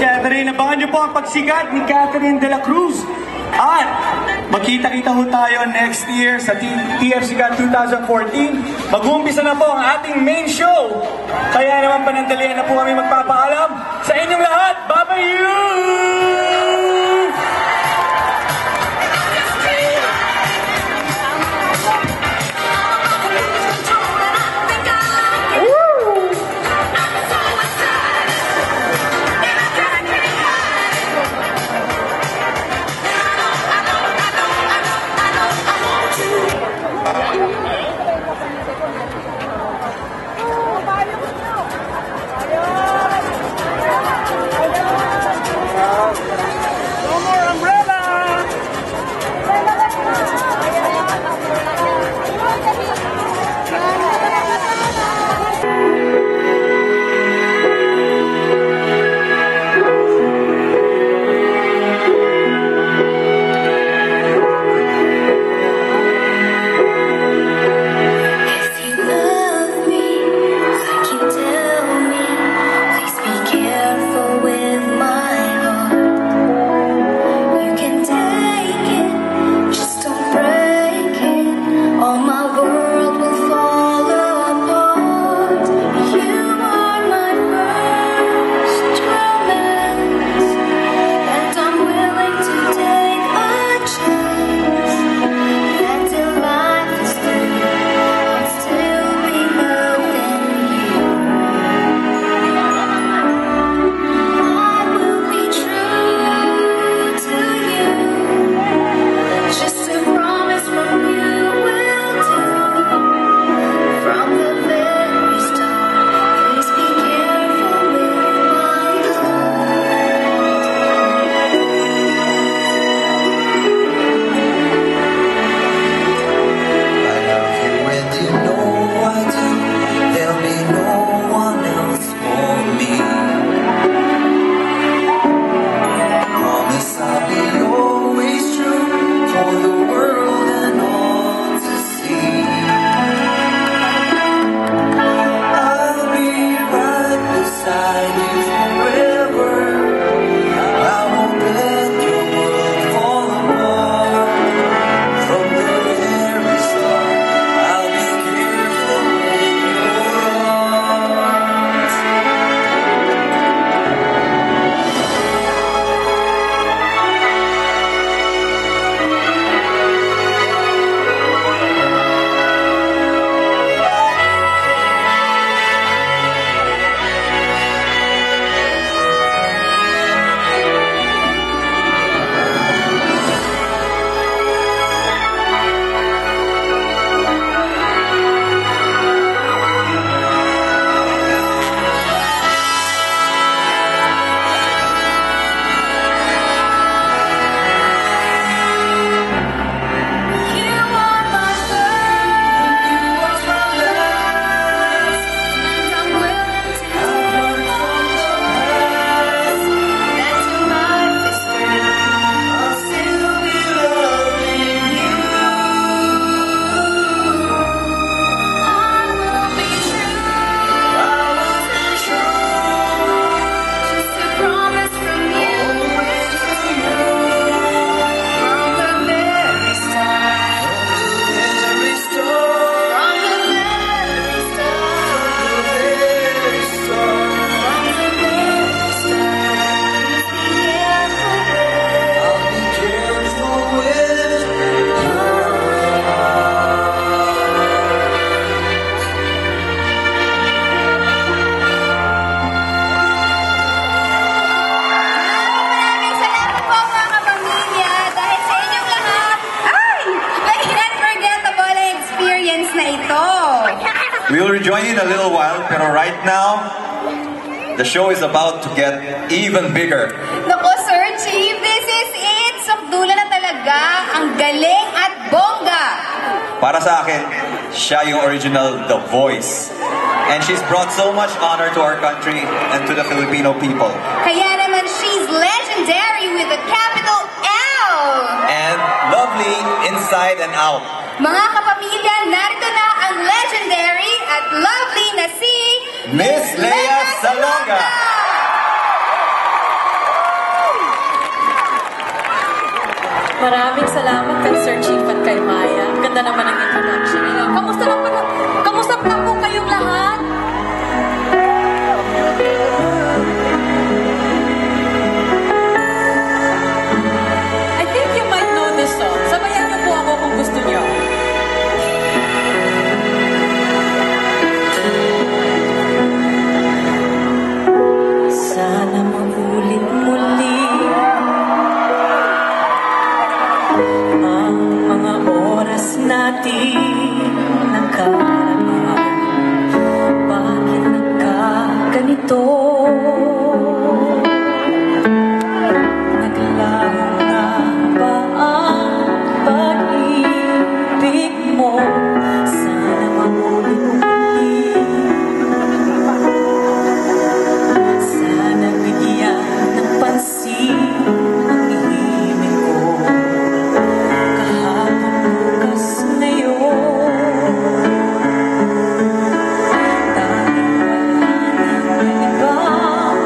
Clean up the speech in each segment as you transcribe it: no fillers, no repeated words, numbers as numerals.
Catherine. Abangan niyo po ang pagsikat ni Catherine de la Cruz. At magkita-kita ho tayo next year sa TFCCat 2014. Mag-uumpisa na po ang ating main show. Kaya naman panandalian na po kami magpapaalam sa inyong lahat. Bye-bye! We will rejoin you in a little while, pero right now, the show is about to get even bigger. Naku, Sir Chief, this is it. Sakdula na talaga. Ang galing at bongga. Para sa akin, siya yung original The Voice. And she's brought so much honor to our country and to the Filipino people. Kaya naman, she's legendary with a capital L. And lovely inside and out. Mga kapamilya, narito na ang legendary at lovely na si Miss Lea Salonga. Maraming salamat kay Sir Chief at kay Maya. Ganda naman ang introduction nila. Kamusta na po kayong lahat? I think you might know this song. Sabayan na po ako kung gusto niyo. Sana maulit muli ang mga oras natin nagkaraan. Bakit nagkaganito? Naglaho na ba ang pag-ibig mo? Sana maulit muli. Sana bigyan ng pansin ang hihimik ko. Kahapon, bukas, ngayon. Dahil wala nang ibang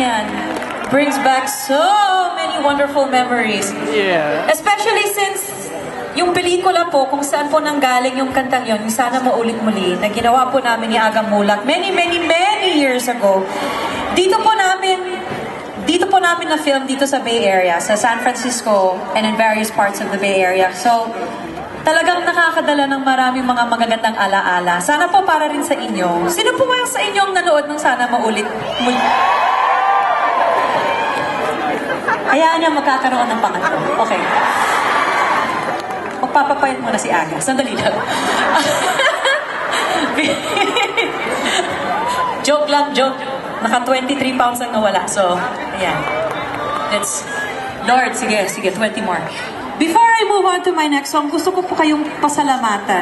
yan. Brings back so many wonderful memories. Yeah. Especially since yung pelikula po, kung saan po nanggaling yung kantang yun, yung Sana Maulit Muli, na ginawa po namin ni Aga Mulat many years ago. Dito po namin na-film dito sa Bay Area, sa San Francisco, and in various parts of the Bay Area. So, talagang nakakadala ng maraming mga magagandang alaala. Sana po para rin sa inyo. Sino po ba sa inyong nanood ng Sana Maulit Muli? Hayaan niya magkakaroon ng pangatlo. Okay. Magpapapayat mo na si Aga. Sandali lang. Joke lang, joke. Naka 23 pounds ang nawala. So, ayan. Lord, sige, 20 more. Before I move on to my next song, gusto ko po kayong pasalamatan.